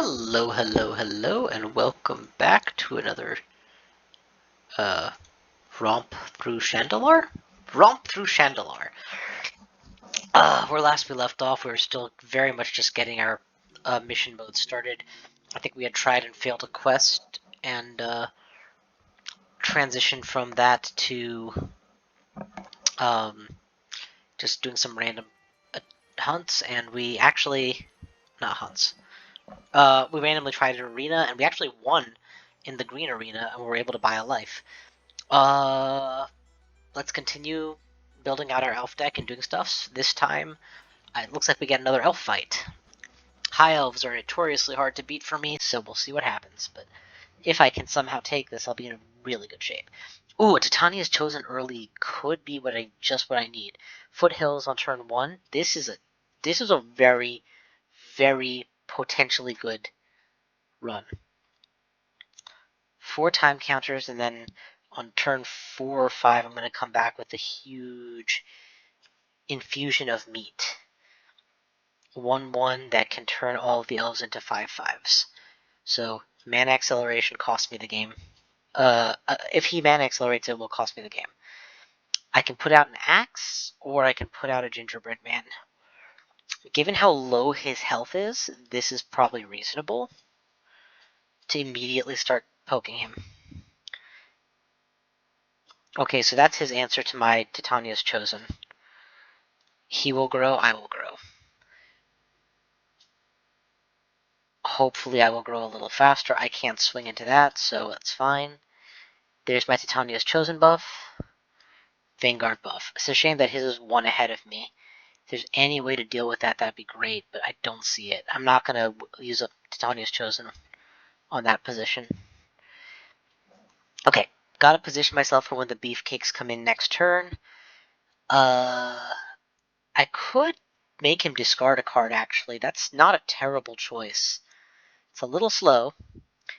Hello, hello, hello, and welcome back to another romp through Shandalar? Romp through Shandalar. Where last we left off, we were still very much just getting our mission mode started. I think we had tried and failed a quest, and transitioned from that to just doing some random hunts, and we actually... not hunts. We randomly tried an arena, and we actually won in the green arena, and we were able to buy a life. Let's continue building out our elf deck and doing stuff. This time, it looks like we get another elf fight. High elves are notoriously hard to beat for me, so we'll see what happens. But if I can somehow take this, I'll be in really good shape. Ooh, a Titania's Chosen early could be what I need. Foothills on turn 1. This is a very, very potentially good run. 4 time counters, and then on turn 4 or 5, I'm going to come back with a huge infusion of meat. 1/1 that can turn all of the elves into 5/5s. So mana acceleration costs me the game. If he mana accelerates, it will cost me the game. I can put out an axe, or I can put out a gingerbread man. Given how low his health is, this is probably reasonable to immediately start poking him. Okay, so that's his answer to my Titania's Chosen. He will grow, I will grow. Hopefully I will grow a little faster. I can't swing into that, so that's fine. There's my Titania's Chosen buff. Vanguard buff. It's a shame that his is 1 ahead of me. If there's any way to deal with that, that'd be great, but I don't see it. I'm not going to use up Titania's Chosen on that position. Okay, gotta position myself for when the beefcakes come in next turn. I could make him discard a card, actually. That's not a terrible choice. It's a little slow.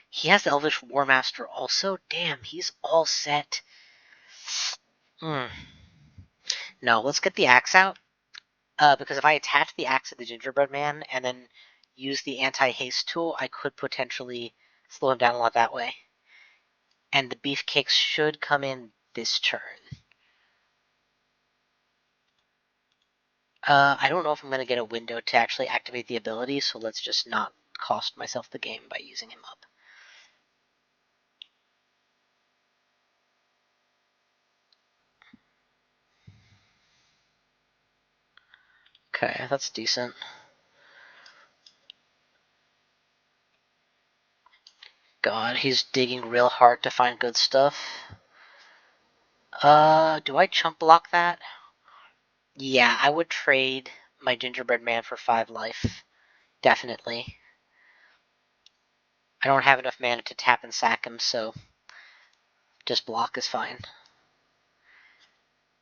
He has the Elvish Warmaster also. Damn, he's all set. No, let's get the axe out. Because if I attach the axe to the gingerbread man and then use the anti-haste tool, I could potentially slow him down a lot that way. And the beefcakes should come in this turn. I don't know if I'm going to get a window to actually activate the ability, so let's just not cost myself the game by using him up. Okay, that's decent. God, he's digging real hard to find good stuff. Do I chump block that? Yeah, I would trade my gingerbread man for 5 life. Definitely. I don't have enough mana to tap and sack him, so just block is fine.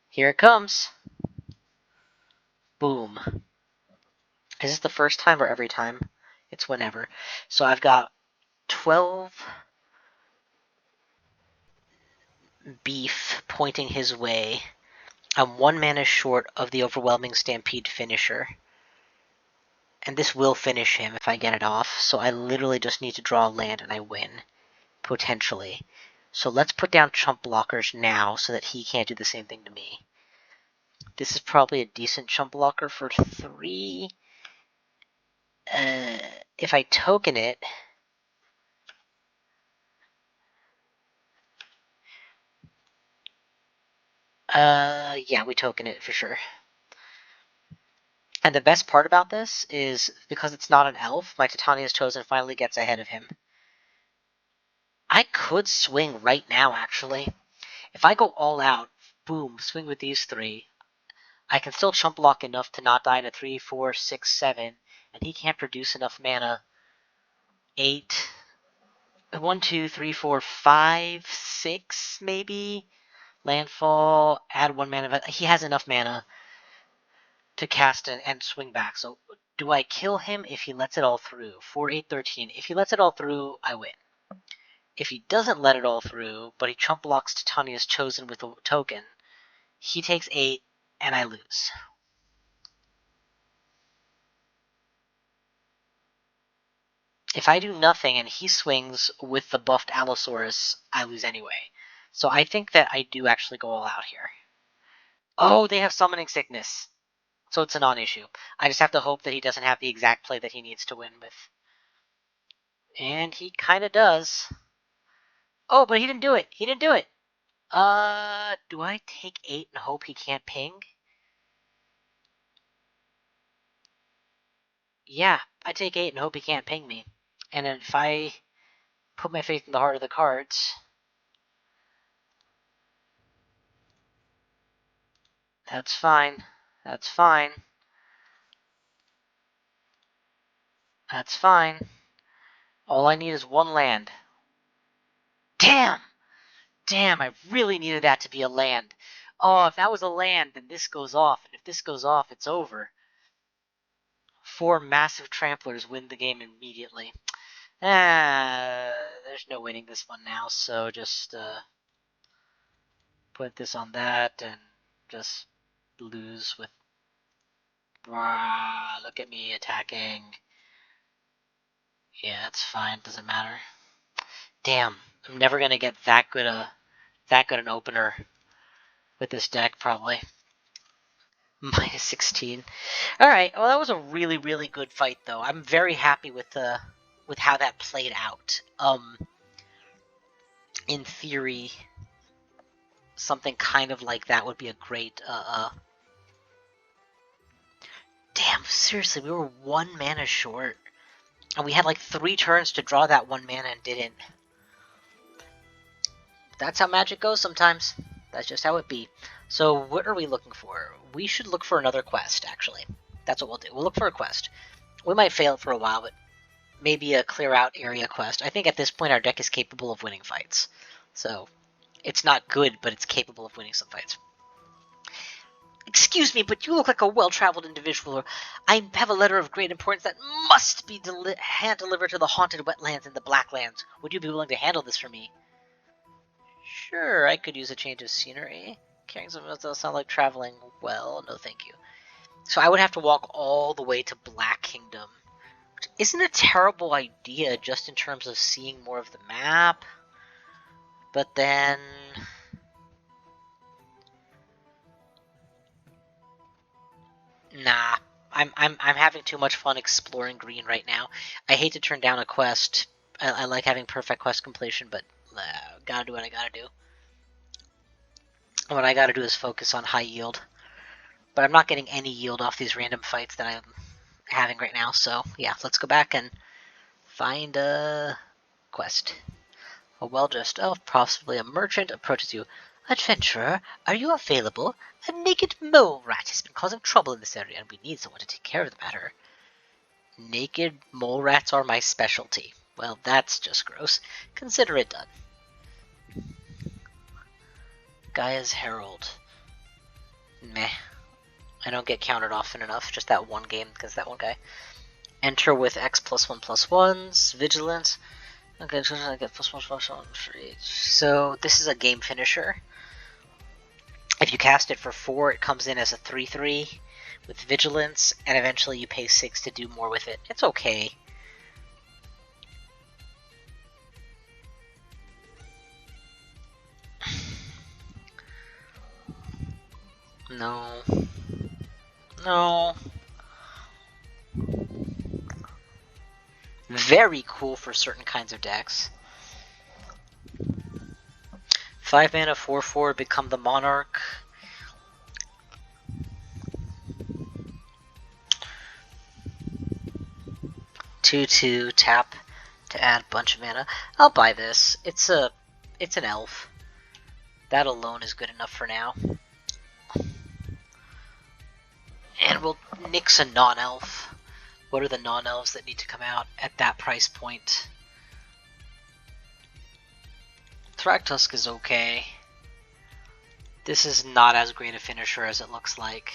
Here it comes. Boom. Is this the first time or every time? It's whenever. So I've got 12 beef pointing his way. I'm 1 mana short of the Overwhelming Stampede finisher. And this will finish him if I get it off, so I literally just need to draw a land and I win. Potentially. So let's put down chump blockers now so that he can't do the same thing to me. This is probably a decent chump blocker for 3. If I token it... yeah, we token it for sure. And the best part about this is, because it's not an elf, my Titania's Chosen finally gets ahead of him. I could swing right now, actually. If I go all out, boom, swing with these 3, I can still chump block enough to not die to 3, 4, 6, 7, and he can't produce enough mana. 8, 1, 2, 3, 4, 5, 6, maybe? Landfall, add 1 mana. He has enough mana to cast and swing back. So do I kill him if he lets it all through? 4, 8, 13. If he lets it all through, I win. If he doesn't let it all through, but he chump blocks Titania's Chosen with a token, he takes 8, and I lose. If I do nothing and he swings with the buffed Allosaurus, I lose anyway. So I think that I do actually go all out here. Oh, they have Summoning Sickness. So it's a non-issue. I just have to hope that he doesn't have the exact play that he needs to win with. And he kind of does. Oh, but he didn't do it. He didn't do it. Do I take 8 and hope he can't ping? Yeah, I take 8 and hope he can't ping me. And if I put my faith in the heart of the cards, that's fine. That's fine. That's fine. All I need is 1 land. Damn! Damn, I really needed that to be a land. Oh, if that was a land, then this goes off. And if this goes off, it's over. 4 massive tramplers win the game immediately. There's no winning this one now, so just put this on that and just lose with. Look at me attacking. Yeah, it's fine. Doesn't matter. Damn, I'm never gonna get that good an opener with this deck probably. Minus 16. All right. Well, that was a really really good fight though. I'm very happy with how that played out. In theory, something kind of like that would be a great Damn, seriously, we were 1 mana short. And we had like 3 turns to draw that 1 mana and didn't. That's how Magic goes sometimes. That's just how it be. So what are we looking for? We should look for another quest, actually. That's what we'll do. We'll look for a quest. We might fail it for a while, but maybe a clear out area quest. I think at this point our deck is capable of winning fights. So it's not good, but it's capable of winning some fights. Excuse me, but you look like a well-traveled individual. I have a letter of great importance that must be hand-delivered to the haunted wetlands and the Blacklands. Would you be willing to handle this for me? Sure, I could use a change of scenery. Carrying something else doesn't sound like traveling well. No, thank you. So I would have to walk all the way to Black Kingdom. Which isn't a terrible idea, just in terms of seeing more of the map. But then... Nah, I'm having too much fun exploring green right now. I hate to turn down a quest. I like having perfect quest completion, but gotta do what I gotta do. What I gotta do is focus on high yield. But I'm not getting any yield off these random fights that I'm having right now, so yeah, let's go back and find a quest. A well-dressed elf, possibly a merchant, approaches you. Adventurer, are you available? A naked mole rat has been causing trouble in this area, and we need someone to take care of the matter. Naked mole rats are my specialty. Well, that's just gross. Consider it done. Gaia's Herald. Meh. I don't get countered often enough. Just that one game because that one guy. Enter with X+1/+1s. Vigilance. Okay, so I get +1/+1 for each. So this is a game finisher. If you cast it for 4, it comes in as a 3/3 with Vigilance, and eventually you pay 6 to do more with it. It's okay. No. No. Very cool for certain kinds of decks. 5 mana, 4/4, become the Monarch. Two, tap to add a bunch of mana. I'll buy this. It's an elf. That alone is good enough for now. And we'll nix a non-elf. What are the non-elves that need to come out at that price point? Thragtusk is okay. This is not as great a finisher as it looks like.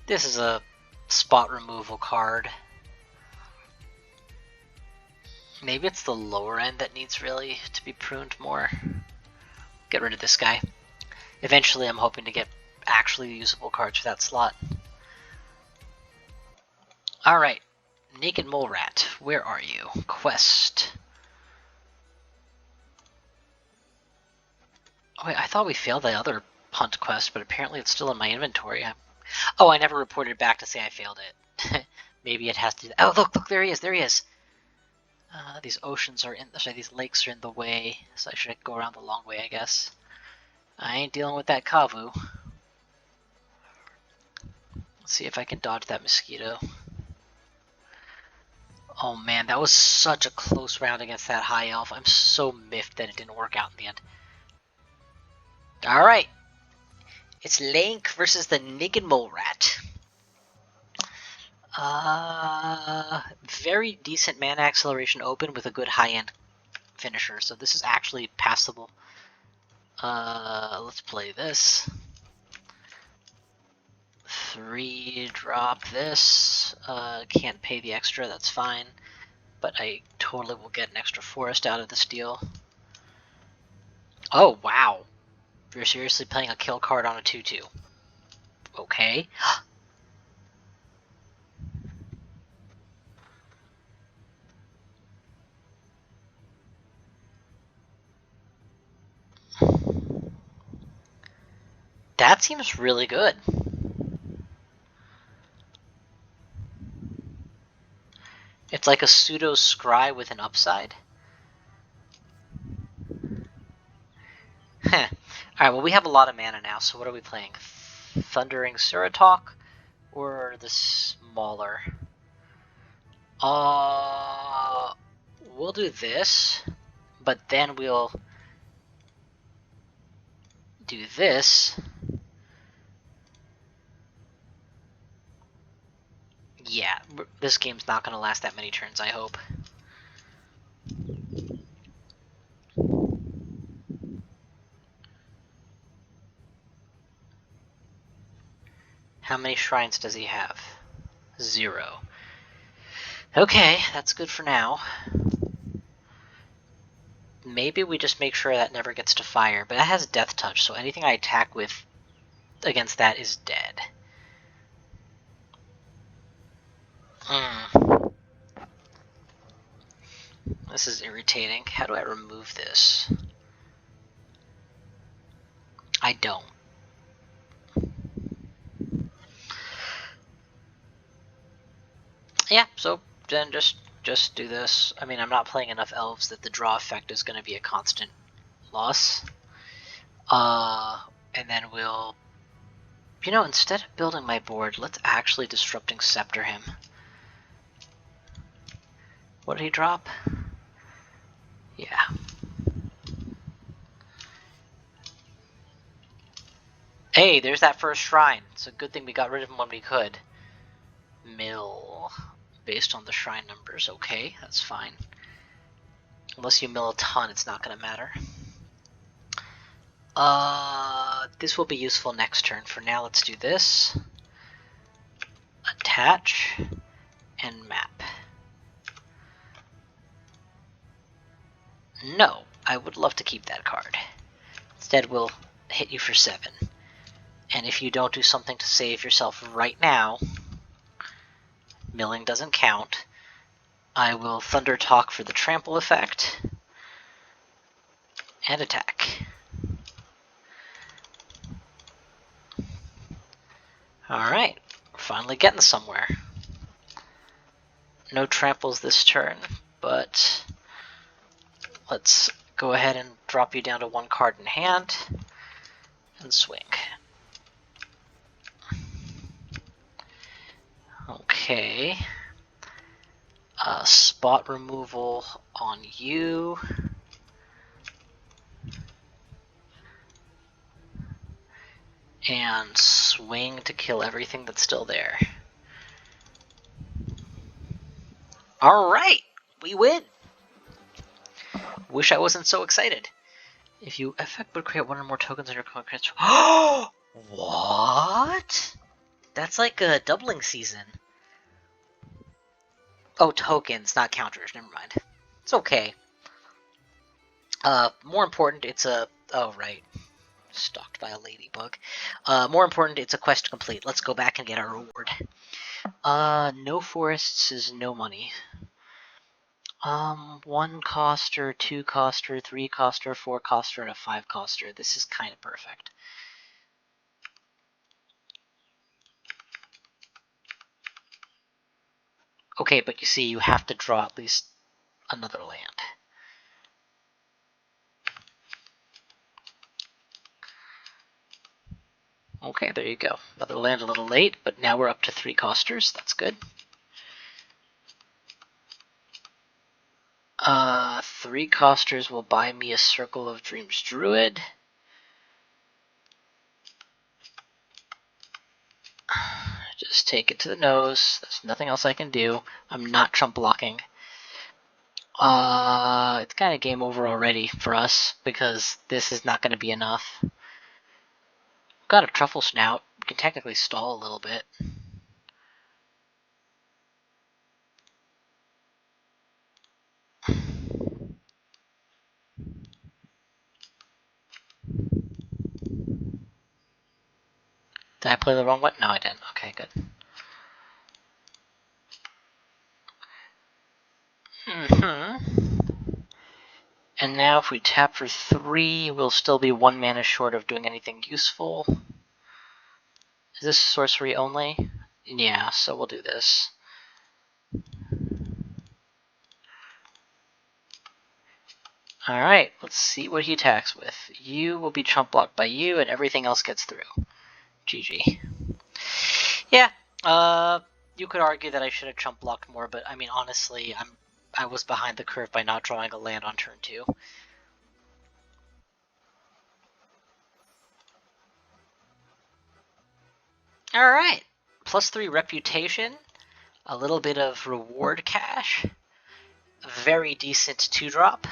This is a spot removal card. Maybe it's the lower end that needs really to be pruned more. Get rid of this guy. Eventually I'm hoping to get actually usable cards for that slot. Alright, Naked Mole Rat, where are you? Quest. Oh, wait, I thought we failed the other hunt quest, but apparently it's still in my inventory. Oh, I never reported back to say I failed it. Maybe it has to. Oh, look, there he is. There he is. These oceans are in. Sorry, these lakes are in the way, so I should go around the long way, I guess. I ain't dealing with that Kavu. Let's see if I can dodge that mosquito. Oh man, that was such a close round against that high elf. I'm so miffed that it didn't work out in the end. Alright. It's Lainkk versus the Naked Mole Rat. Very decent mana acceleration open with a good high-end finisher, so this is actually passable. Let's play this. 3 drop this. Can't pay the extra, that's fine. But I totally will get an extra forest out of this deal. Oh, wow. You're seriously playing a kill card on a 2/2. Okay. That seems really good. It's like a pseudo scry with an upside. Heh. Alright, well we have a lot of mana now, so what are we playing? Thundering Suratalk or the smaller? We'll do this, but then we'll do this. Yeah, this game's not going to last that many turns, I hope. How many shrines does he have? 0. Okay, that's good for now. Maybe we just make sure that never gets to fire, but that has Death Touch, so anything I attack with against that is dead. This is irritating. How do I remove this? I don't. Yeah, so then just do this. I mean, I'm not playing enough elves that the draw effect is going to be a constant loss. And then we'll... You know, instead of building my board, let's actually Disrupting Scepter him. What did he drop? Yeah. Hey, there's that first shrine. It's a good thing we got rid of him when we could. Mill. Based on the shrine numbers. Okay, that's fine. Unless you mill a ton, it's not going to matter. This will be useful next turn. For now, let's do this. Attach. And map. No, I would love to keep that card. Instead, we'll hit you for 7. And if you don't do something to save yourself right now, milling doesn't count, I will Thunder Talk for the trample effect, and attack. Alright, we're finally getting somewhere. No tramples this turn, but let's go ahead and drop you down to 1 card in hand, and swing. Okay. Spot removal on you. And swing to kill everything that's still there. Alright! We win! Wish I wasn't so excited. If you effect would create 1 or more tokens on your cocoon. Oh! What? That's like a doubling season. Oh, tokens, not counters. Never mind. It's okay. More important, it's a... Oh, right. Stalked by a ladybug. More important, it's a quest complete. Let's go back and get our reward. No forests is no money. 1 coster, 2 coster, 3 coster, 4 coster, and a 5 coster. This is kind of perfect. Okay, but you see, you have to draw at least another land. Okay, there you go. Another land a little late, but now we're up to 3 costers. That's good. 3 costers will buy me a Circle of Dreams Druid. Just take it to the nose. There's nothing else I can do. I'm not chump blocking. It's kind of game over already for us because this is not going to be enough. Got a Truffle Snout. We can technically stall a little bit. Did I play the wrong one? No, I didn't. Okay, good. And now if we tap for 3, we'll still be 1 mana short of doing anything useful. Is this sorcery only? Yeah, so we'll do this. Alright, let's see what he attacks with. You will be chump blocked by you, and everything else gets through. GG. Yeah, you could argue that I should have chump blocked more, but I mean, honestly, I was behind the curve by not drawing a land on turn 2. Alright, +3 reputation, a little bit of reward cash, a very decent 2-drop,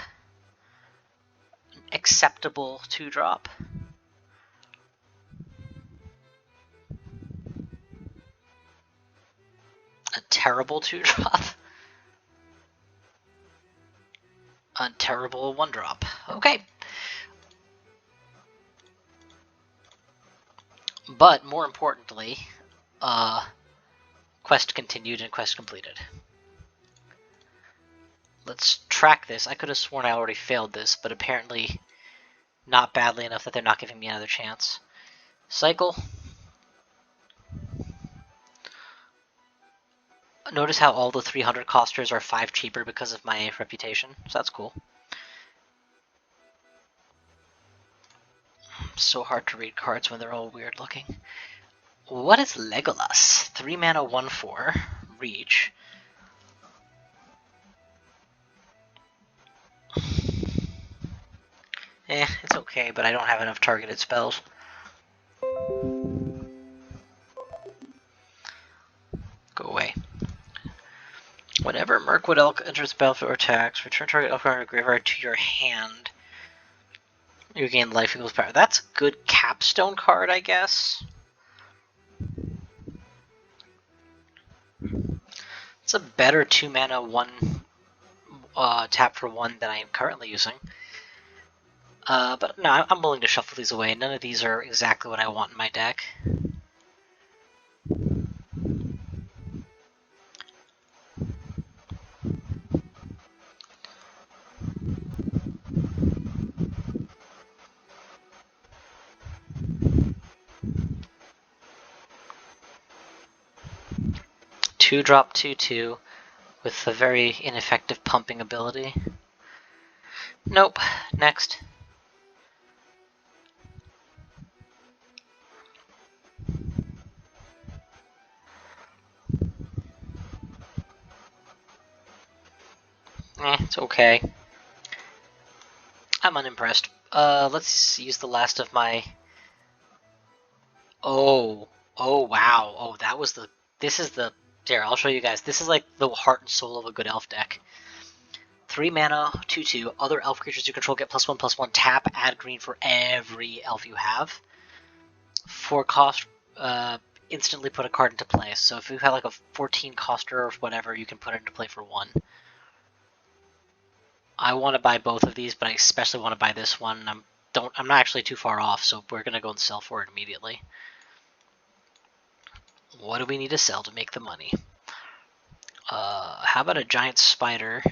acceptable 2-drop. A terrible 2-drop. A terrible 1-drop. Okay. But more importantly, quest continued and quest completed. Let's track this. I could have sworn I already failed this, but apparently not badly enough that they're not giving me another chance. Cycle. Notice how all the 300 costers are 5 cheaper because of my reputation, so that's cool. So hard to read cards when they're all weird looking. What is Legolas? 3 mana 1/4. Reach. It's okay, but I don't have enough targeted spells. Go away. Whenever Mirkwood Elk enters the battlefield or attacks, return target elk from your graveyard to your hand. You gain life equals power. That's a good capstone card, I guess. It's a better 2 mana 1 tap for 1 than I am currently using. But no, I'm willing to shuffle these away. None of these are exactly what I want in my deck. Two-drop 2/2 with a very ineffective pumping ability. Nope. Next. It's okay. I'm unimpressed. Let's use the last of my... Oh wow. Oh, that was the... This is the... Here, I'll show you guys. This is like the heart and soul of a good elf deck. 3 mana, 2/2. Other elf creatures you control get +1/+1. Tap, add green for every elf you have. 4 cost, instantly put a card into play. So if you have like a 14 coster or whatever, you can put it into play for 1. I want to buy both of these, but I especially want to buy this one. I'm not actually too far off, so we're gonna go and sell for it immediately. What do we need to sell to make the money? How about a giant spider?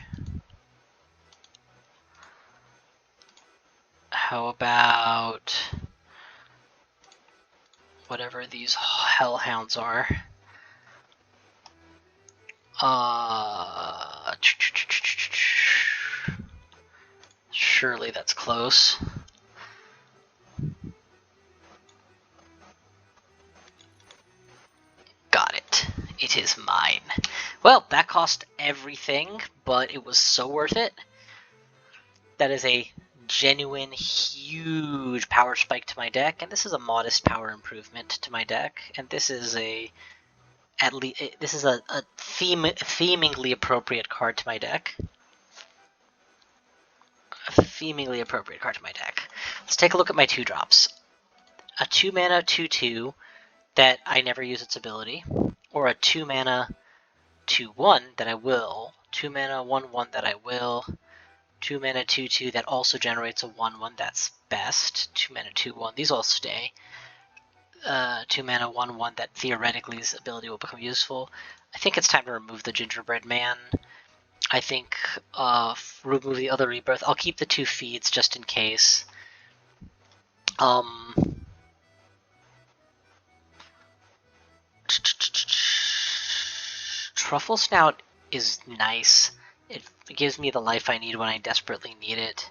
How about whatever these hellhounds are? Surely that's close. Got it. It is mine. Well, that cost everything, but it was so worth it. That is a genuine, huge power spike to my deck, and this is a modest power improvement to my deck, and this is a themingly appropriate card to my deck. A themingly appropriate card to my deck. Let's take a look at my 2-drops. A 2-mana 2/2 that I never use its ability, or a 2-mana 2/1 that I will, 2-mana 1/1 that I will, 2-mana 2/2 that also generates a 1/1 that's best, 2-mana 2/1, these all stay, 2-mana 1/1 that theoretically his ability will become useful. I think it's time to remove the Gingerbread Man. I think remove the other Rebirth. I'll keep the 2 feeds just in case. Truffle Snout is nice. It gives me the life I need when I desperately need it.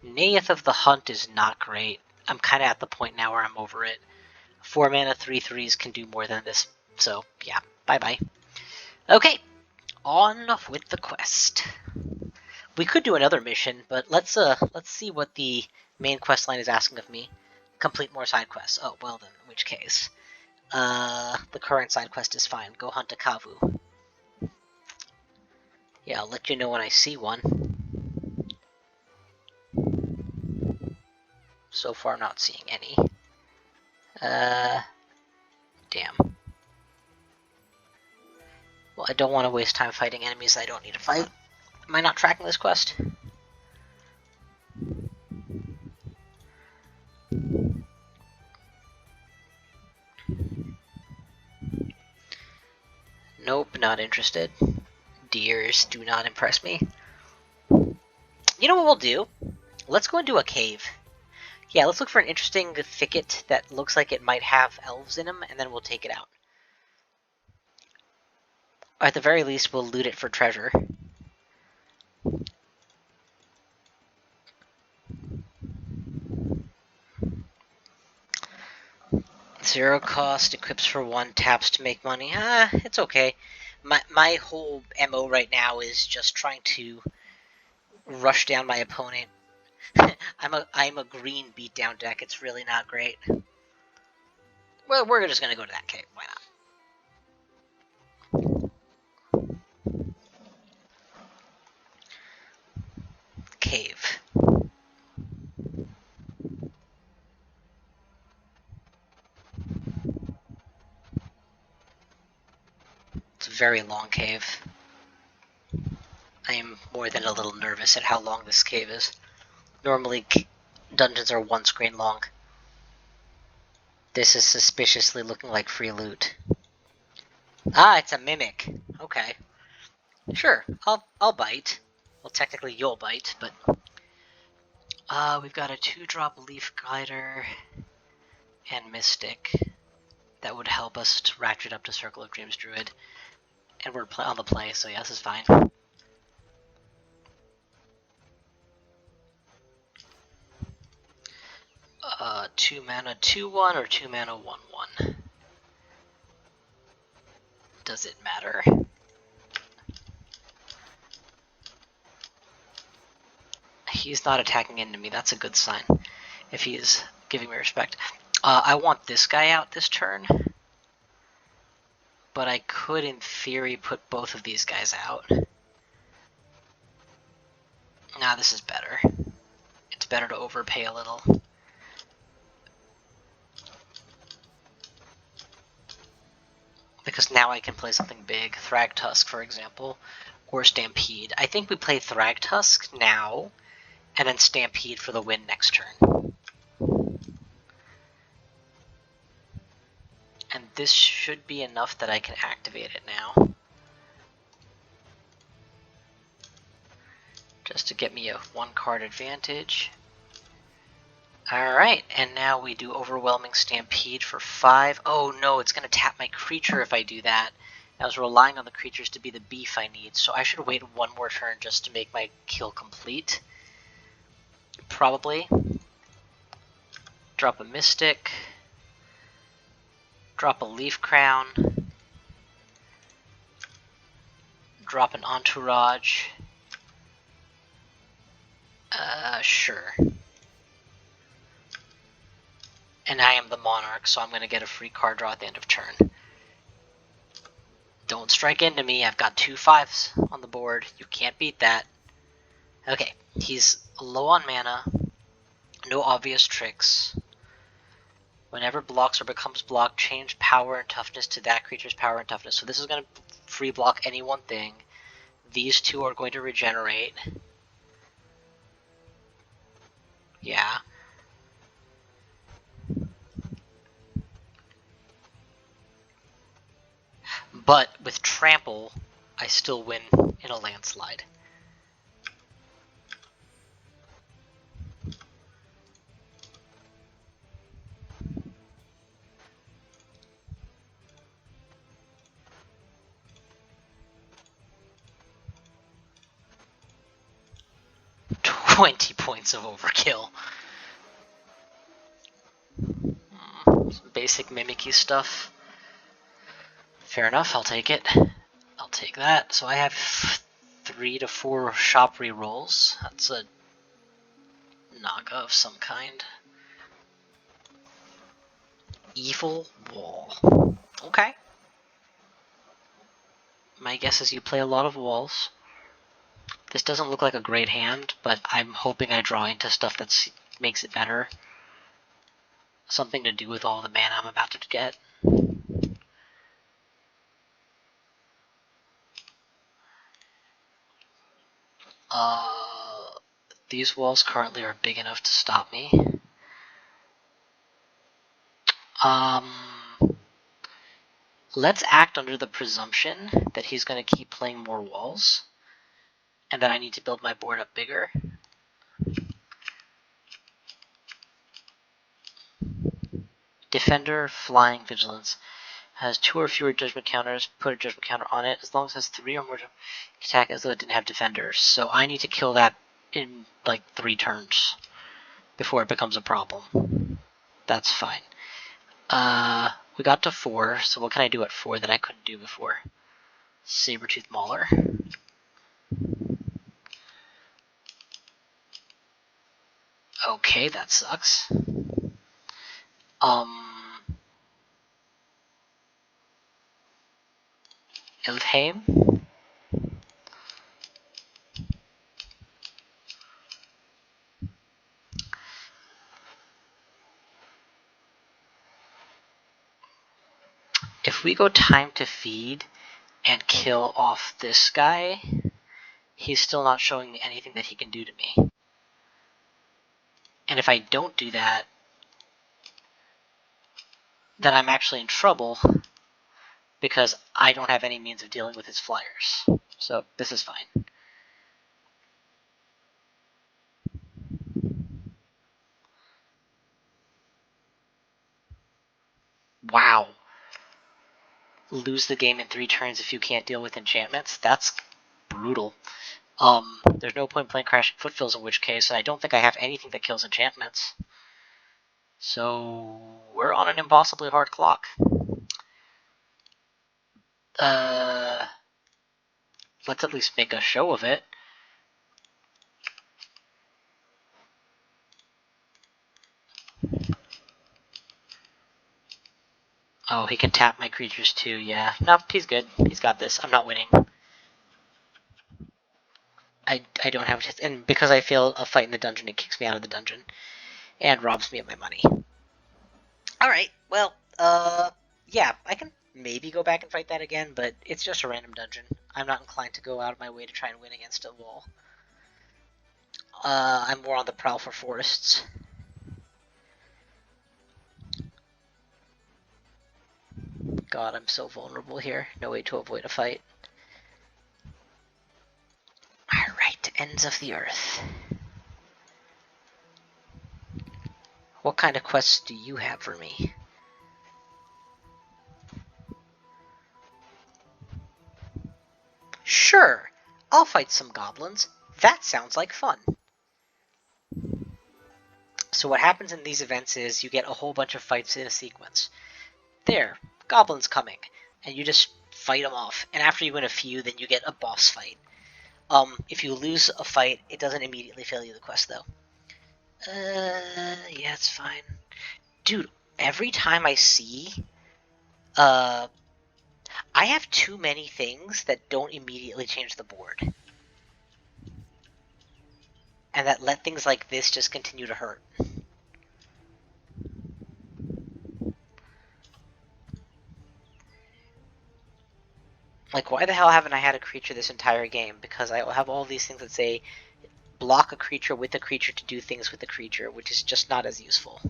Nayeth of the Hunt is not great. I'm kind of at the point now where I'm over it. 4-mana 3/3s can do more than this, so yeah, bye-bye. Okay, on with the quest. We could do another mission, but let's see what the main quest line is asking of me. Complete more side quests. Oh, well then, in which case. The current side quest is fine. Go hunt a Kavu. Yeah, I'll let you know when I see one. So far, not seeing any. Damn. Well, I don't want to waste time fighting enemies I don't need to fight. Am I not tracking this quest? Nope, not interested. Deers do not impress me. You know what we'll do? Let's go into a cave. Yeah, let's look for an interesting thicket that looks like it might have elves in them, and then we'll take it out. Or at the very least, we'll loot it for treasure. Zero cost, equips for 1, taps to make money. It's okay. My whole MO right now is just trying to rush down my opponent. I'm a green beatdown deck. It's really not great. Well, we're just gonna go to that cave. Why not? Cave. It's a very long cave. I am more than a little nervous at how long this cave is. Normally, dungeons are 1 screen long. This is suspiciously looking like free loot. Ah, it's a mimic. Okay. Sure, I'll bite. Well, technically you'll bite, but... we've got a 2-drop Leaf Glider and Mystic. That would help us to ratchet up to Circle of Dreams Druid. And we're on the play, so yeah, this is fine. 2-mana 2/1 or 2-mana 1/1? Does it matter? He's not attacking into me, that's a good sign. If he's giving me respect. I want this guy out this turn. But I could, in theory, put both of these guys out. Nah, this is better. It's better to overpay a little. Because now I can play something big. Thragtusk, for example. Or Stampede. I think we play Thragtusk now, and then Stampede for the win next turn. And this should be enough that I can activate it now. Just to get me a 1-card advantage. Alright, and now we do Overwhelming Stampede for 5. Oh no, it's going to tap my creature if I do that. I was relying on the creatures to be the beef I need, so I should wait one more turn just to make my kill complete. Probably. Drop a Mystic. Drop a Leaf Crown. Drop an Entourage. Sure. And I am the Monarch, so I'm going to get a free card draw at the end of turn. Don't strike into me, I've got 2 5s on the board. You can't beat that. Okay, he's low on mana. No obvious tricks. Whenever blocks or becomes blocked, change power and toughness to that creature's power and toughness. So this is going to free block any one thing. These 2 are going to regenerate. Yeah. But with trample, I still win in a landslide. "20 points of overkill." Some basic mimicky stuff. Fair enough, I'll take it. I'll take that. So I have 3 to 4 shop rerolls. That's a Naga of some kind. Evil Wall. Okay. My guess is you play a lot of walls. This doesn't look like a great hand, but I'm hoping I draw into stuff that makes it better. Something to do with all the mana I'm about to get. These walls currently are big enough to stop me. Let's act under the presumption that he's going to keep playing more walls, and that I need to build my board up bigger. Defender, Flying, Vigilance. Has 2 or fewer judgment counters, put a judgment counter on it. As long as it has 3 or more, attack as though it didn't have defenders. So I need to kill that in like 3 turns before it becomes a problem. That's fine. We got to 4, so what can I do at 4 that I couldn't do before? Sabertooth Mauler. Okay, that sucks. Ildheim. If we go Time to Feed and kill off this guy, he's still not showing me anything that he can do to me. And if I don't do that, then I'm actually in trouble because I don't have any means of dealing with his flyers. So this is fine. Wow. Lose the game in 3 turns if you can't deal with enchantments? That's brutal. There's no point playing Crashing Footfills, in which case I don't think I have anything that kills enchantments. So we're on an impossibly hard clock. Let's at least make a show of it. Oh, he can tap my creatures too, yeah. Nope, he's good. He's got this. I'm not winning. I don't have a, and because I fail a fight in the dungeon, it kicks me out of the dungeon. And robs me of my money. Alright, well, yeah, I can maybe go back and fight that again, but it's just a random dungeon. I'm not inclined to go out of my way to try and win against a wall. I'm more on the prowl for forests. god, I'm so vulnerable here. No way to avoid a fight. Alright, ends of the earth. What kind of quests do you have for me? Sure, I'll fight some goblins. That sounds like fun. So what happens in these events is you get a whole bunch of fights in a sequence. There, goblins coming, and you just fight them off. And after you win a few, then you get a boss fight. If you lose a fight, it doesn't immediately fail you the quest though. Yeah, it's fine. Dude, every time I see, I have too many things that don't immediately change the board. And that let things like this just continue to hurt. Like, why the hell haven't I had a creature this entire game? Because I have all these things that say block a creature with a creature to do things with the creature, which is just not as useful.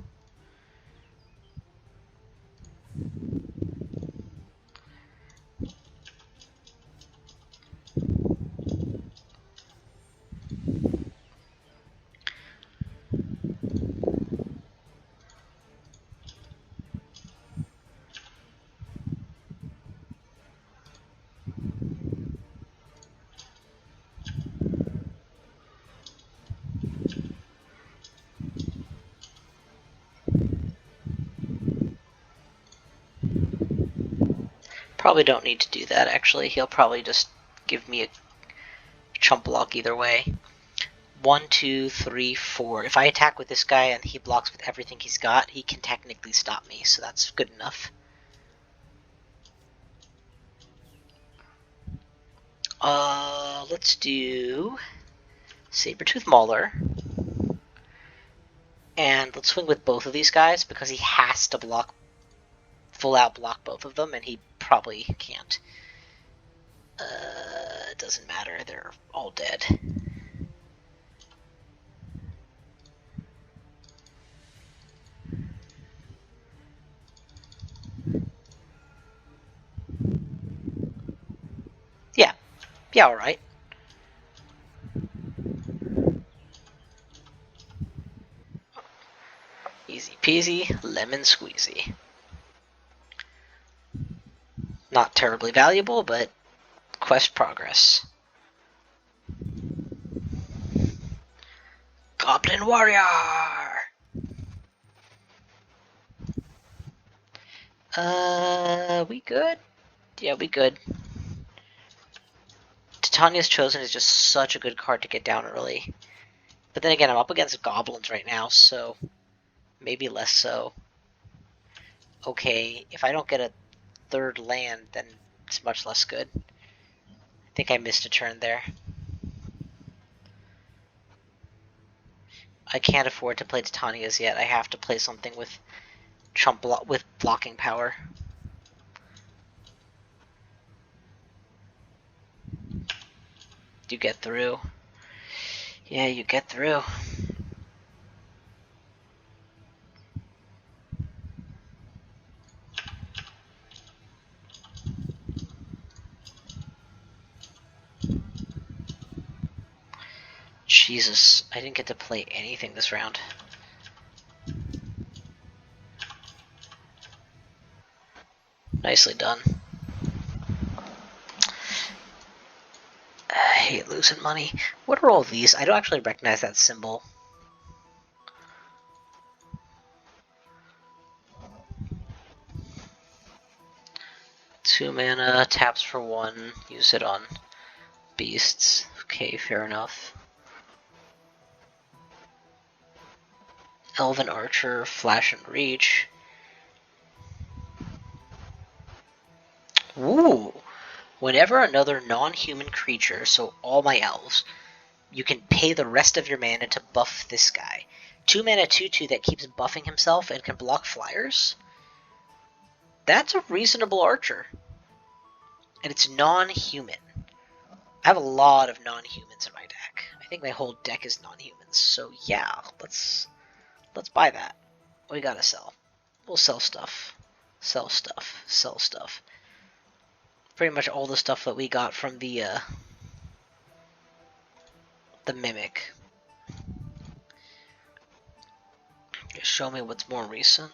Probably don't need to do that, actually. He'll probably just give me a chump block either way. 1, 2, 3, 4. If I attack with this guy and he blocks with everything he's got, he can technically stop me, so that's good enough. Let's do Sabertooth Mauler. And let's swing with both of these guys, because he has to block, full out block both of them, and he probably can't. It doesn't matter, they're all dead. Yeah, alright. Easy peasy, lemon squeezy. Not terribly valuable, but quest progress. Goblin Warrior! We good? Yeah, we good. Titania's Chosen is just such a good card to get down early. But then again, I'm up against goblins right now, so maybe less so. Okay, if I don't get a third land, then it's much less good. I think I missed a turn there. I can't afford to play Titania's yet. I have to play something with with blocking power. You get through. Yeah, you get through. Jesus, I didn't get to play anything this round. Nicely done. I hate losing money. What are all these? I don't actually recognize that symbol. Two mana, taps for 1, use it on beasts. Okay, fair enough. Elven Archer, Flash and Reach. Ooh! Whenever another non-human creature, so all my elves, you can pay the rest of your mana to buff this guy. 2 mana 2/2 that keeps buffing himself and can block flyers? That's a reasonable archer. And it's non-human. I have a lot of non-humans in my deck. I think my whole deck is non-humans. So yeah, let's buy that. We gotta sell. We'll sell stuff. Sell stuff. Sell stuff. Pretty much all the stuff that we got from the Mimic. Just show me what's more recent.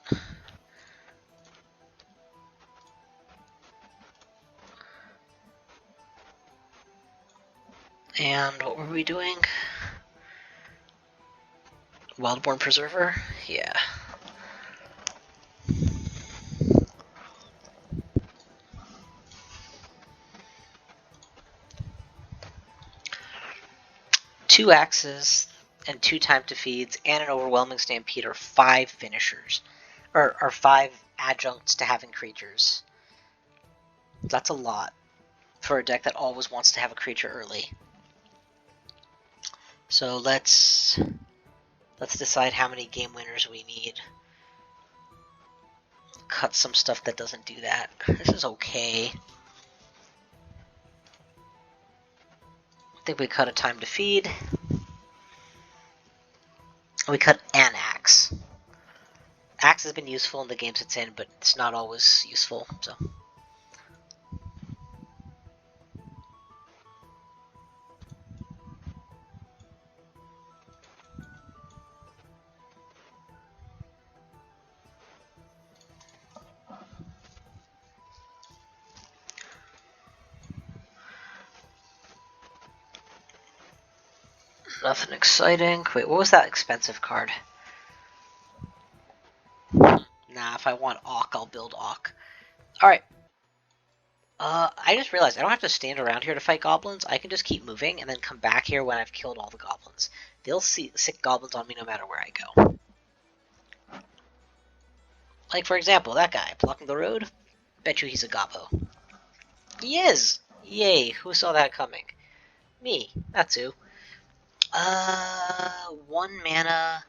And what were we doing? Wildborn Preserver? Yeah. Two axes and 2 time to feeds and an overwhelming stampede are 5 finishers. Or 5 adjuncts to having creatures. That's a lot for a deck that always wants to have a creature early. So let's decide how many game winners we need. Cut some stuff that doesn't do that. This is okay. I think we cut a time to feed. We cut an axe. Axe has been useful in the games it's in, but it's not always useful, so. Nothing exciting. Wait, what was that expensive card? Nah, if I want Auk, I'll build Auk. Alright. I just realized I don't have to stand around here to fight goblins. I can just keep moving and then come back here when I've killed all the goblins. They'll see sick goblins on me no matter where I go. Like, for example, that guy blocking the road. Bet you he's a gobbo. He is! Yay, who saw that coming? Me, that's who. 1 mana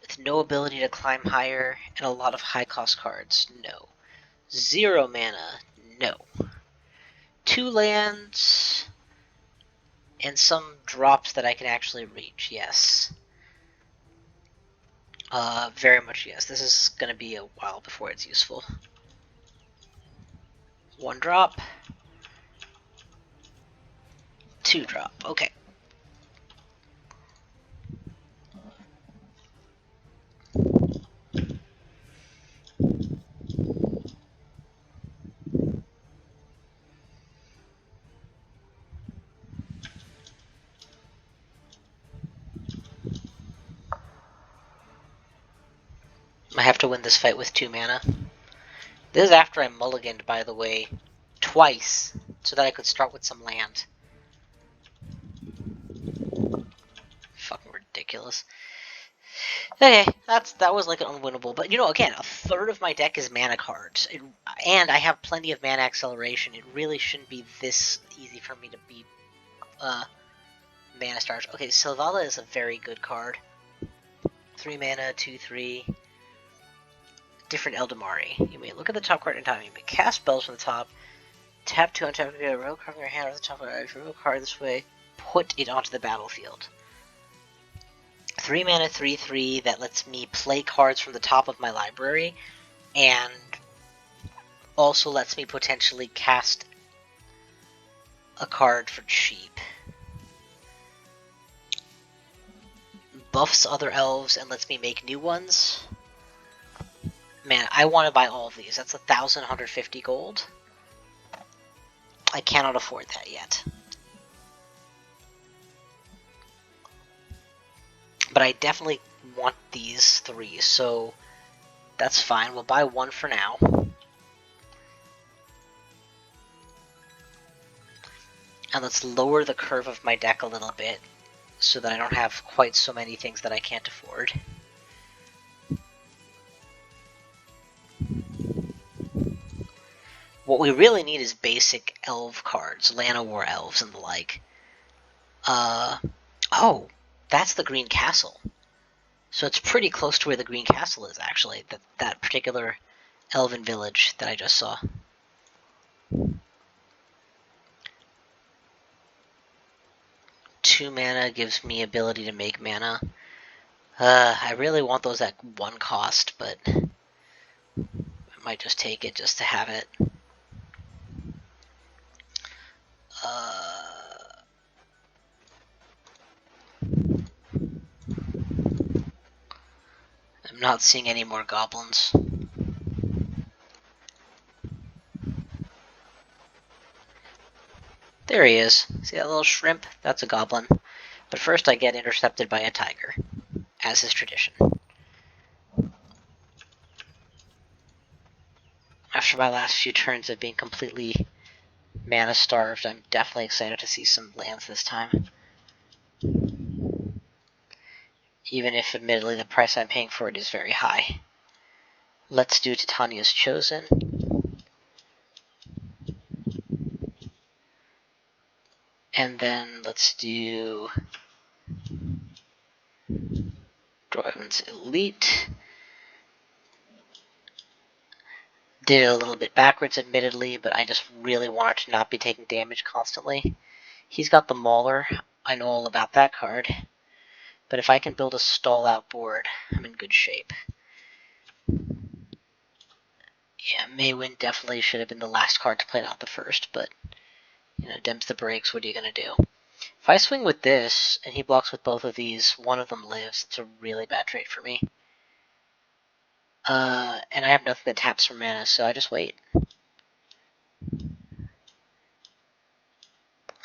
with no ability to climb higher and a lot of high cost cards. No. 0 mana. No. 2 lands and some drops that I can actually reach. Yes. Very much yes. This is gonna be a while before it's useful. 1 drop. 2 drop. Okay. I have to win this fight with 2 mana. This is after I mulliganed, by the way, twice, so that I could start with some land. Fucking ridiculous. Okay, that was like an unwinnable, but you know, again, a third of my deck is mana cards, and I have plenty of mana acceleration. It really shouldn't be this easy for me to beat mana stars. Okay, Silvala is a very good card. 3 mana, 2/3. Different Eldamari. You may look at the top card in time. You may cast spells from the top. Tap 2 on top of your row card from your hand or the top of your row card this way. Put it onto the battlefield. 3 mana, 3/3 that lets me play cards from the top of my library, and also lets me potentially cast a card for cheap. Buffs other elves and lets me make new ones. Man, I want to buy all of these. That's 1,150 gold. I cannot afford that yet. But I definitely want these 3, so that's fine. We'll buy 1 for now. And let's lower the curve of my deck a little bit, so that I don't have quite so many things that I can't afford. What we really need is basic elf cards, Llanowar elves and the like. Oh, that's the Green Castle. So it's pretty close to where the Green Castle is, actually, that particular elven village that I just saw. Two mana gives me ability to make mana. I really want those at 1 cost, but Might just take it just to have it. I'm not seeing any more goblins. There he is. See that little shrimp? That's a goblin. But first I get intercepted by a tiger, as is tradition. After my last few turns of being completely mana starved, I'm definitely excited to see some lands this time. Even if admittedly the price I'm paying for it is very high. Let's do Titania's Chosen. And then let's do Dwarven's Elite. Did it a little bit backwards, admittedly, but I just really wanted to not be taking damage constantly. He's got the Mauler. I know all about that card. But if I can build a stall-out board, I'm in good shape. Yeah, Maywin definitely should have been the last card to play, not the first, but, you know, dems the breaks, what are you going to do? If I swing with this, and he blocks with both of these, one of them lives. It's a really bad trade for me. And I have nothing that taps for mana, so I just wait.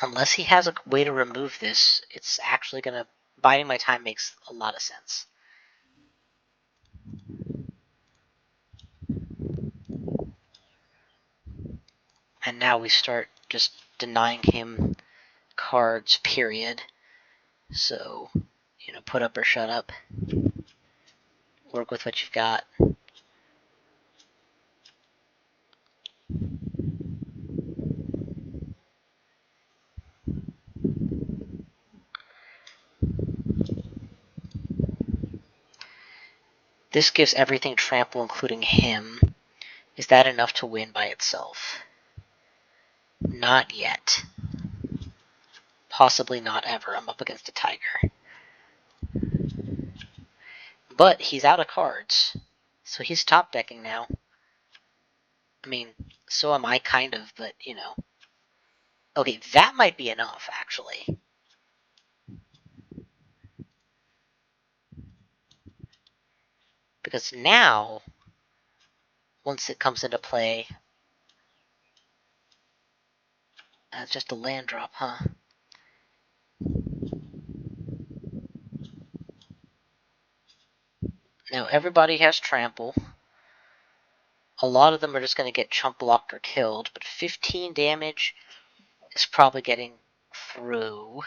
Unless he has a way to remove this, it's actually gonna... Biding my time makes a lot of sense. And now we start just denying him cards, period. So, you know, put up or shut up. Work with what you've got. This gives everything trample, including him. Is that enough to win by itself? Not yet. Possibly not ever. I'm up against a tiger. But he's out of cards. So he's top decking now. I mean, so am I kind of, but, you know. Okay, that might be enough, actually. Because now, once it comes into play, it's just a land drop, huh? Now, everybody has trample. A lot of them are just going to get chump blocked or killed, but 15 damage is probably getting through.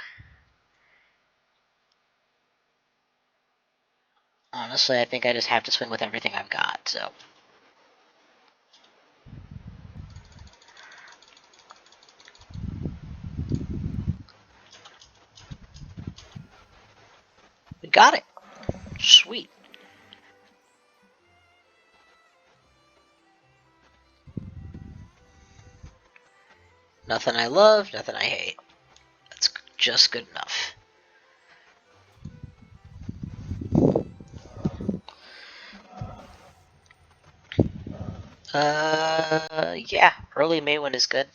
Honestly, I think I just have to swing with everything I've got, so. We got it. Sweet. Nothing I love, nothing I hate. That's just good enough. Yeah, early Maywin is good.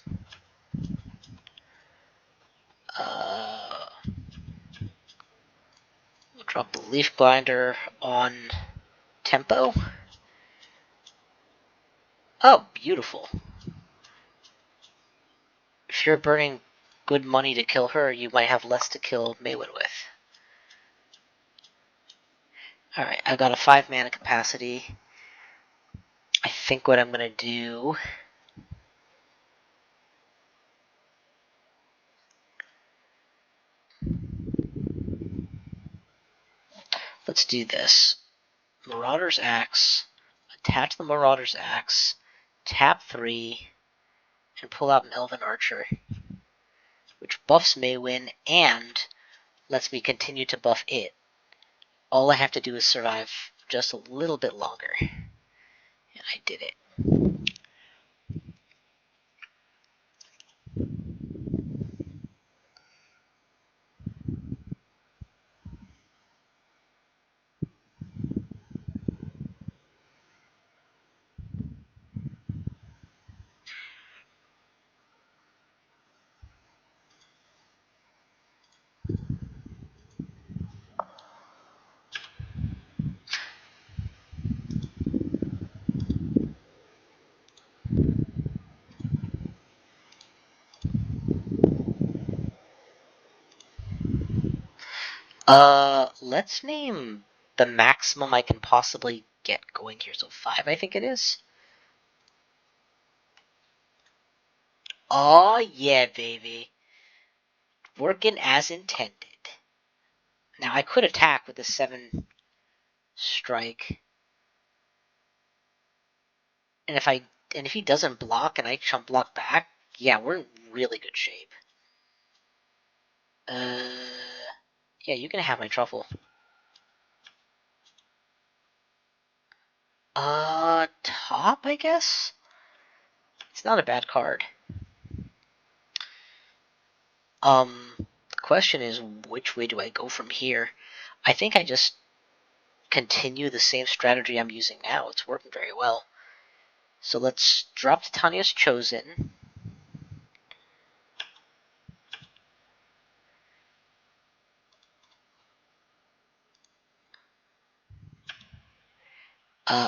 We'll drop the Leaf Blinder on tempo. Oh, beautiful. If you're burning good money to kill her, you might have less to kill Maywin with. Alright, I've got a 5 mana capacity. I think what I'm gonna do... Let's do this. Marauder's Axe, attach the Marauder's Axe, tap 3, and pull out an Elven Archer, which buffs Maywin and lets me continue to buff it. All I have to do is survive just a little bit longer. And I did it. Let's name the maximum I can possibly get going here. So 5, I think it is. Oh yeah, baby. Working as intended. Now I could attack with a 7 strike. And if he doesn't block and I chump block back, yeah, we're in really good shape. Yeah, you can have my truffle. Top, I guess? It's not a bad card. The question is, which way do I go from here? I think I just continue the same strategy I'm using now. It's working very well. So let's drop Titania's Chosen.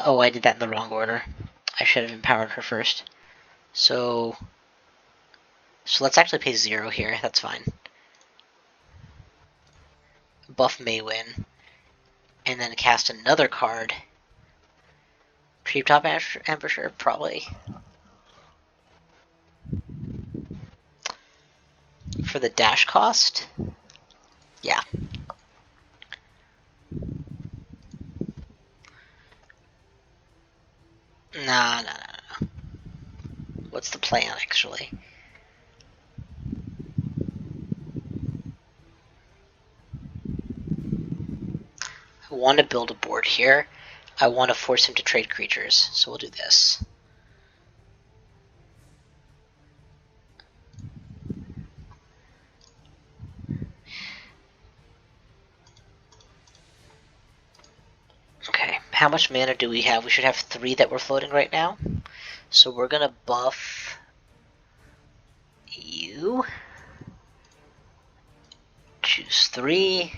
Oh, I did that in the wrong order. I should have empowered her first. So let's actually pay 0 here. That's fine. Buff Maywin. And then cast another card. Treetop Ambusher, probably. For the dash cost? Yeah. Nah. What's the plan, actually? I want to build a board here. I want to force him to trade creatures, so we'll do this. Okay, how much mana do we have? We should have 3 that we're floating right now. So we're going to buff you. Choose 3.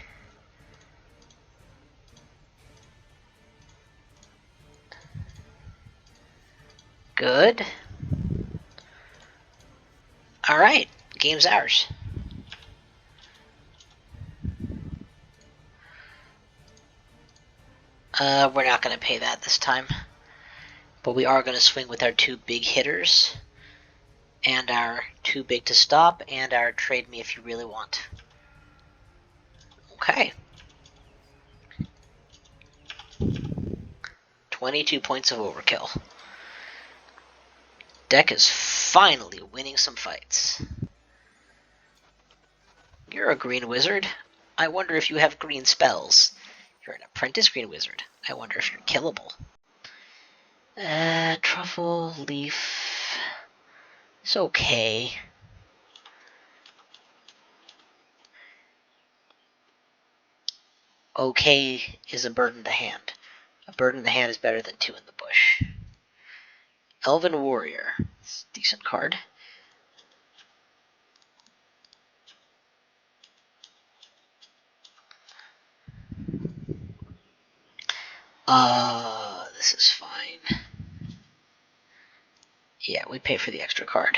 Good. Alright, game's ours. We're not going to pay that this time. But we are going to swing with our 2 big hitters. And our 2 big to stop, and our trade me if you really want. Okay. 22 points of overkill. Deck is finally winning some fights. You're a green wizard. I wonder if you have green spells. You're an apprentice green wizard. I wonder if you're killable. Truffle, leaf. It's okay. Okay is a bird in the hand. A bird in the hand is better than 2 in the bush. Elven Warrior. It's a decent card. This is fine. Yeah, we pay for the extra card.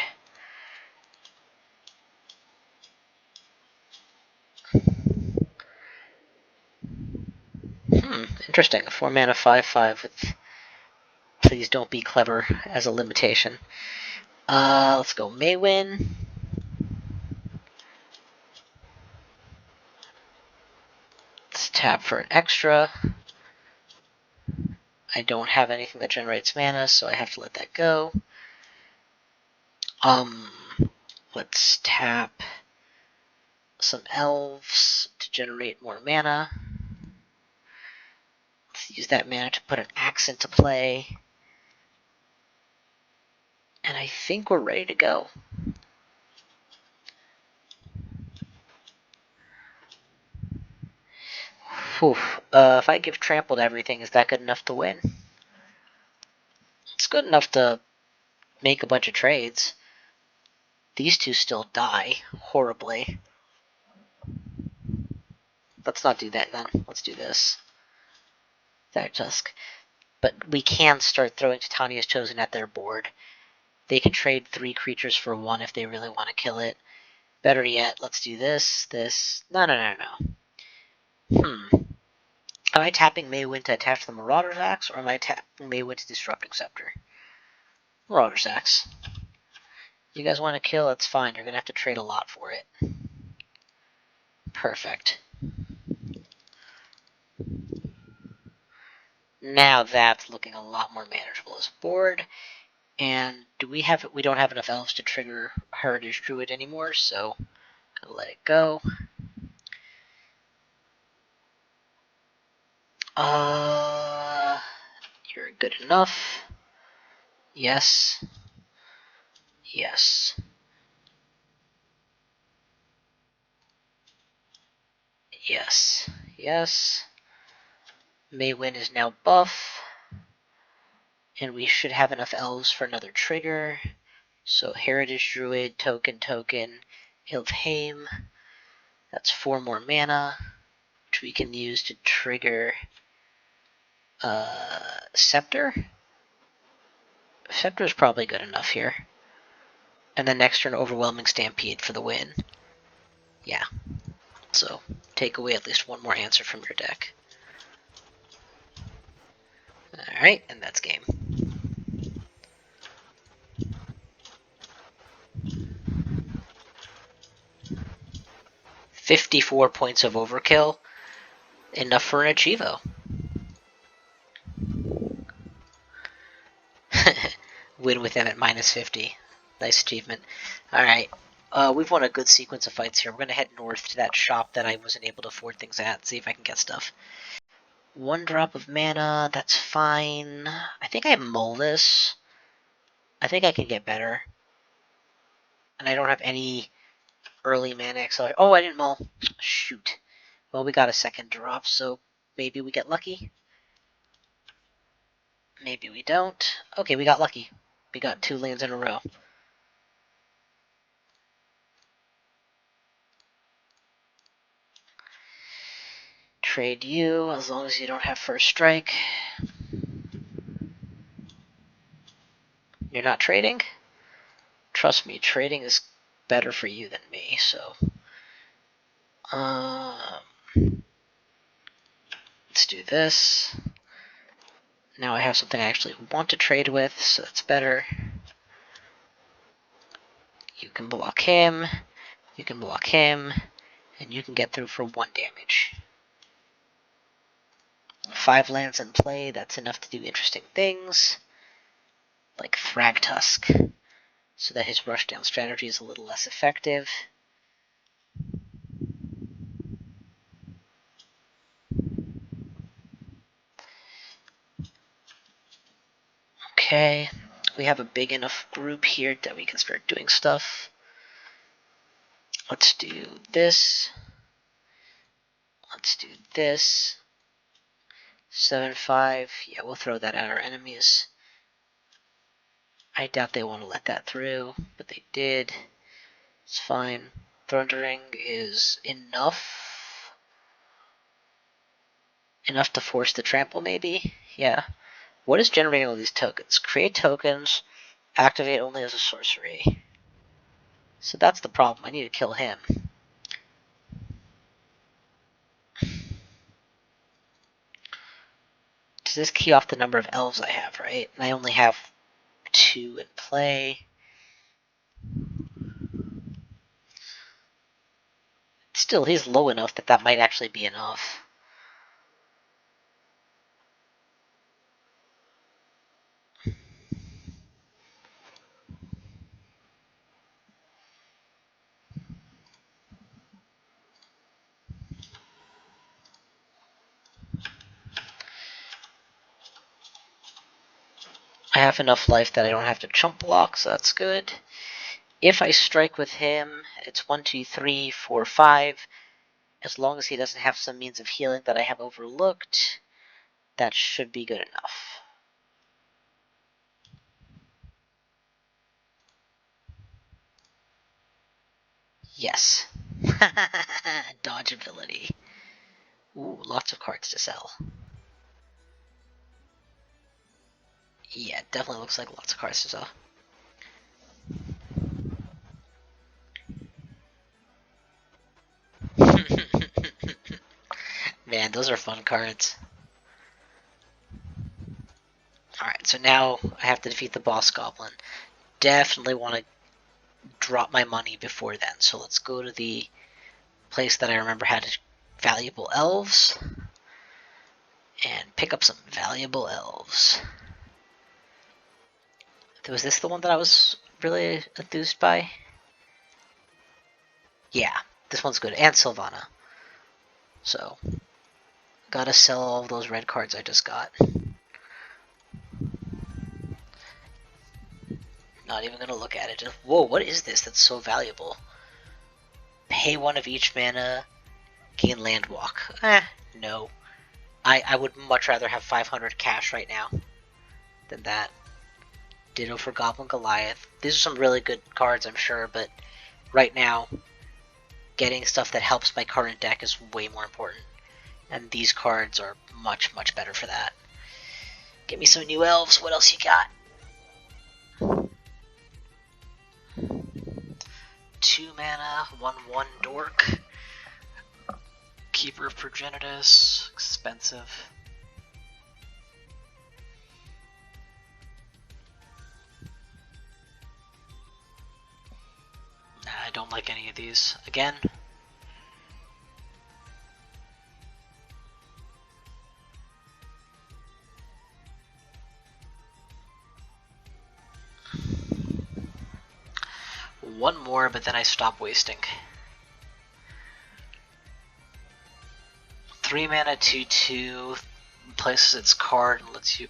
Interesting. A 4 mana 5/5 with please don't be clever as a limitation. Let's go Maywin. Let's tap for an extra. I don't have anything that generates mana, so I have to let that go. Let's tap some elves to generate more mana. Let's use that mana to put an axe into play. And I think we're ready to go. If I give trampled everything, is that good enough to win? It's good enough to make a bunch of trades. These 2 still die horribly. Let's not do that then. Let's do this. There, Tusk. But we can start throwing Titania's Chosen at their board. They can trade 3 creatures for 1 if they really want to kill it. Better yet, let's do this. No. Am I tapping Maywind to attach the Marauder's Axe, or am I tapping Maywind to Disrupting Scepter? Marauder's Axe. You guys want to kill? That's fine. You're going to have to trade a lot for it. Perfect. Now that's looking a lot more manageable as a board. And we don't have enough elves to trigger Heritage Druid anymore, so I'll let it go. You're good enough. Yes. Yes. Yes. Yes. Maywin is now buff. And we should have enough elves for another trigger. So Heritage Druid, token, Ilfheim. That's 4 more mana, which we can use to trigger Scepter. Scepter is probably good enough here. And then next turn, Overwhelming Stampede for the win. Yeah. So take away at least one more answer from your deck. Alright, and that's game. $54 points of overkill. Enough for an Achievo. Win with him at -50. Nice achievement. Alright. We've won a good sequence of fights here. We're going to head north to that shop that I wasn't able to afford things at, see if I can get stuff. 1 drop of mana, that's fine. I think I mull this. I think I can get better. And I don't have any early mana accelerate. Oh, I didn't mull. Shoot. Well, we got a second drop, so maybe we get lucky. Maybe we don't. Okay, we got lucky. We got 2 lands in a row. Trade you, as long as you don't have first strike. You're not trading? Trust me, trading is better for you than me, so... let's do this. Now I have something I actually want to trade with, so that's better. You can block him, you can block him, and you can get through for 1 damage. 5 lands in play, that's enough to do interesting things, like Thragtusk, so that his rushdown strategy is a little less effective. Okay, we have a big enough group here that we can start doing stuff. Let's do this. Let's do this. 7-5. Yeah, we'll throw that at our enemies. I doubt they want to let that through, but they did. It's fine. Thundering is enough. Enough to force the trample, maybe? Yeah. What is generating all these tokens? Create tokens, activate only as a sorcery. So that's the problem. I need to kill him. Does this key off the number of elves I have, right? And I only have 2 in play. Still, he's low enough that that might actually be enough. I have enough life that I don't have to chump block, so that's good. If I strike with him, it's 1, 2, 3, 4, 5. As long as he doesn't have some means of healing that I have overlooked, that should be good enough. Yes. Dodge ability. Ooh, lots of cards to sell. Yeah, it definitely looks like lots of cards to sell. Man, those are fun cards. Alright, so now I have to defeat the boss goblin. Definitely want to drop my money before then. So let's go to the place that I remember had valuable elves. And pick up some valuable elves. Was this the one that I was really enthused by? Yeah, this one's good. And Sylvana. So, gotta sell all those red cards I just got. Not even gonna look at it. Just, whoa, what is this that's so valuable? Pay one of each mana, gain landwalk. No. I would much rather have 500 cash right now than that. Ditto for Goblin Goliath. These are some really good cards, I'm sure, but right now, getting stuff that helps my current deck is way more important. And these cards are much, much better for that. Give me some new elves. What else you got? 2 mana, 1/1 dork. Keeper of Progenitus. Expensive. Nah, I don't like any of these. Again. One more, but then I stop wasting. 3 mana, 2/2, places its card and lets you.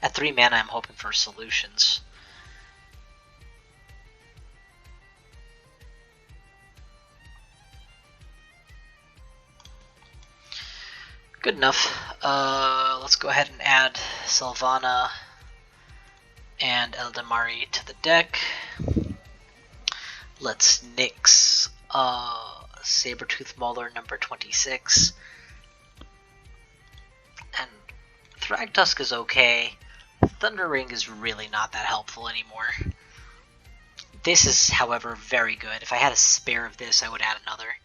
At 3 mana, I'm hoping for solutions. Good enough. Let's go ahead and add Sylvana and Eldamari to the deck. Let's nix Sabertooth Mauler number 26. And Thragtusk is okay. Thunder Ring is really not that helpful anymore. This is, however, very good. If I had a spare of this, I would add another.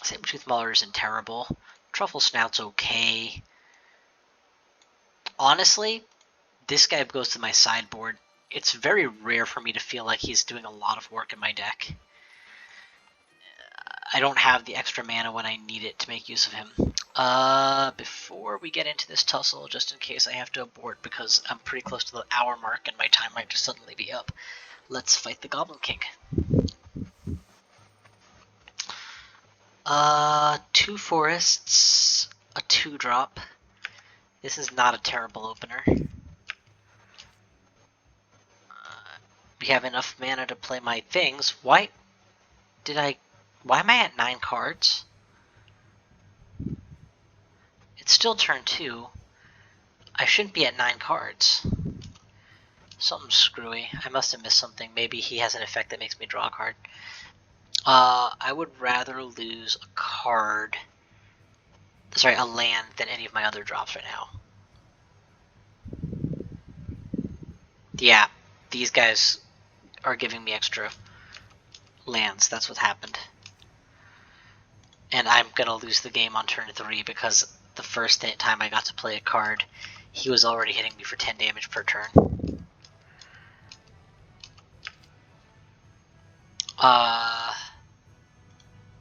Sabertooth Mauler isn't terrible. Truffle Snout's okay. Honestly, this guy goes to my sideboard. It's very rare for me to feel like he's doing a lot of work in my deck. I don't have the extra mana when I need it to make use of him. Before we get into this tussle, just in case I have to abort because I'm pretty close to the hour mark and my time might just suddenly be up, let's fight the Goblin King. 2 forests, a 2-drop. This is not a terrible opener. We have enough mana to play my things. Why am I at 9 cards? It's still turn 2. I shouldn't be at 9 cards. Something's screwy. I must have missed something. Maybe he has an effect that makes me draw a card. I would rather lose a card, a land, than any of my other drops right now. Yeah, these guys are giving me extra lands. That's what happened. And I'm gonna lose the game on turn 3 because the first time I got to play a card, he was already hitting me for 10 damage per turn.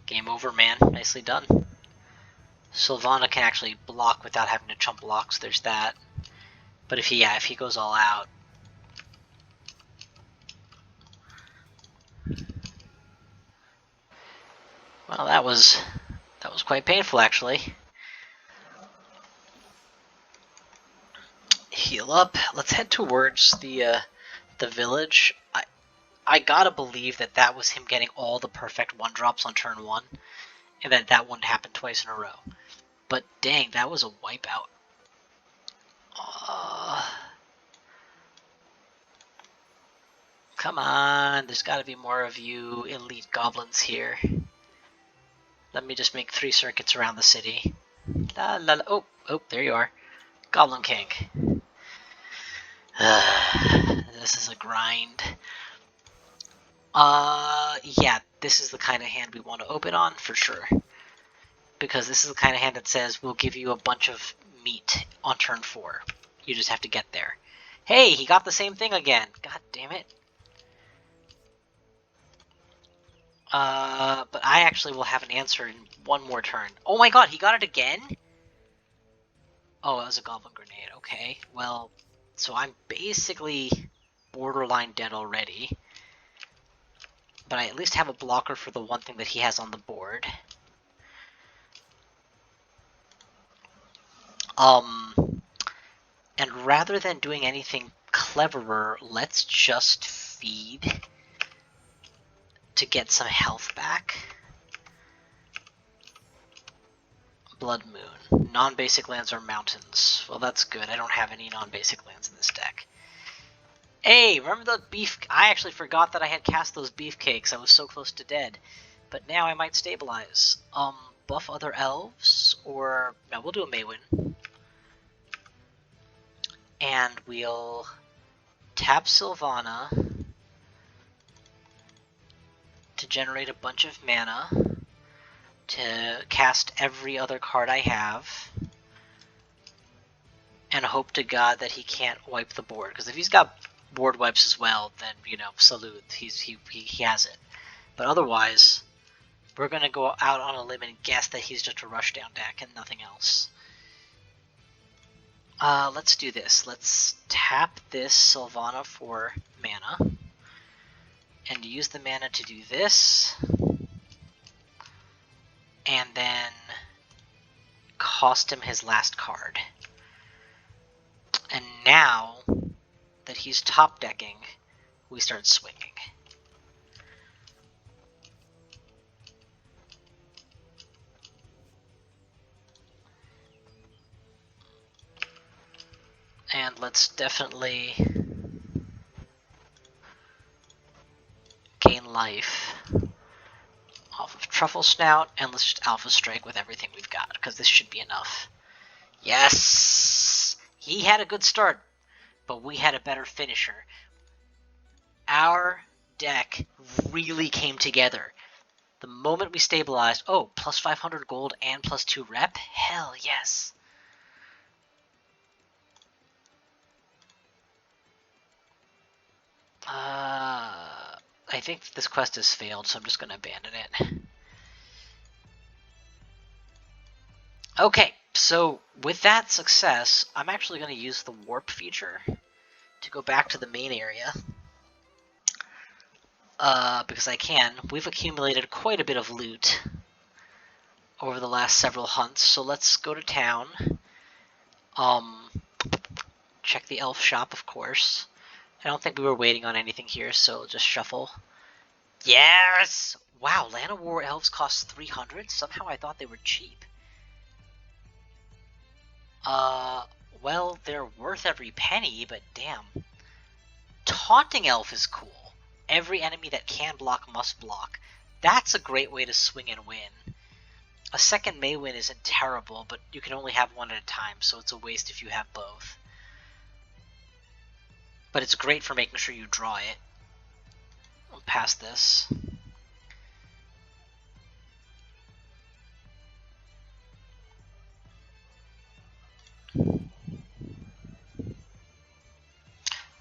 Game over, man. Nicely done. Sylvana can actually block without having to chump blocks. There's that. But if he goes all out, well, that was quite painful, actually. Heal up. Let's head towards the village. I gotta believe that was him getting all the perfect 1-drops on turn 1, and that wouldn't happen twice in a row. But dang, that was a wipeout. Come on, there's gotta be more of you elite goblins here. Let me just make 3 circuits around the city. La la la. Oh, there you are. Goblin King. This is a grind. Yeah, this is the kind of hand we want to open on for sure. Because this is the kind of hand that says we'll give you a bunch of meat on turn 4. You just have to get there. Hey, he got the same thing again. God damn it. But I actually will have an answer in one more turn. Oh my god, he got it again? Oh, it was a goblin grenade. Okay, well, so I'm basically borderline dead already. But I at least have a blocker for the one thing that he has on the board. And rather than doing anything cleverer, let's just feed to get some health back. Blood Moon. Non-basic lands are mountains. Well, that's good. I don't have any non-basic lands in this deck. Hey, remember the beef? I actually forgot that I had cast those beefcakes. I was so close to dead. But now I might stabilize. Buff other elves? Or... no, we'll do a Maywin. And we'll tap Sylvana to generate a bunch of mana to cast every other card I have and hope to God that he can't wipe the board. Because if he's got board wipes as well, then, you know, salute, he has it. But otherwise, we're going to go out on a limb and guess that he's just a rushdown deck and nothing else. Let's do this. Let's tap this Sylvana for mana. And use the mana to do this. And then cost him his last card. And now that he's top decking, we start swinging. And let's definitely gain life off of Truffle Snout, and let's just Alpha Strike with everything we've got, because this should be enough. Yes! He had a good start, but we had a better finisher. Our deck really came together. The moment we stabilized, oh, plus 500 gold and plus 2 rep? Hell yes. I think this quest has failed, so I'm just going to abandon it. Okay, so with that success, I'm actually going to use the warp feature to go back to the main area. Because I can. We've accumulated quite a bit of loot over the last several hunts, so let's go to town. Check the elf shop, of course. I don't think we were waiting on anything here, so just shuffle. Yes! Wow, Land of War elves cost 300? Somehow I thought they were cheap. Well, they're worth every penny, but damn. Taunting Elf is cool. Every enemy that can block must block. That's a great way to swing and win. A second Maywin isn't terrible, but you can only have one at a time, so it's a waste if you have both. But it's great for making sure you draw it. I'll pass this.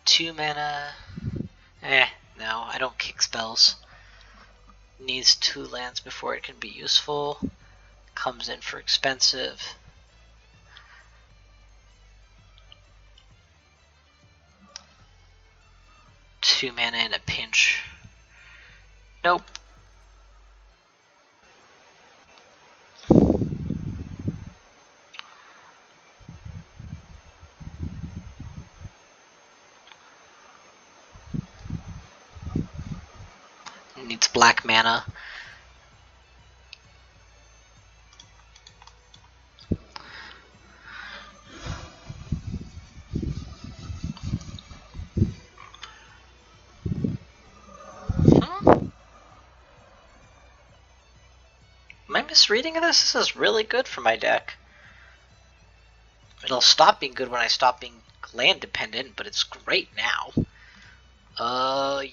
Two mana. No, I don't kick spells. Needs 2 lands before it can be useful. Comes in for expensive. Two mana in a pinch. Nope. Needs black mana. Am I misreading this? This is really good for my deck. It'll stop being good when I stop being land dependent, but it's great now.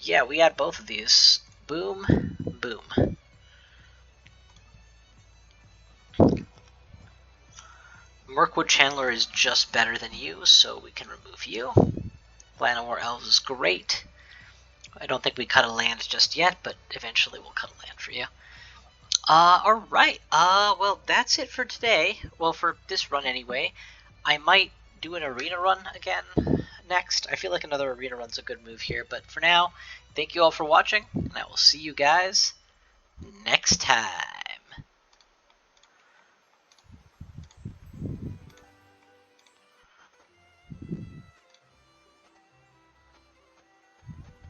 Yeah, we add both of these. Boom, boom. Mirkwood Chandler is just better than you, so we can remove you. Llanowar Elves is great. I don't think we cut a land just yet, but eventually we'll cut a land for you. Alright. Well, that's it for today. Well, for this run anyway. I might do an arena run again next. I feel like another arena run's a good move here, but for now, thank you all for watching, and I will see you guys next time.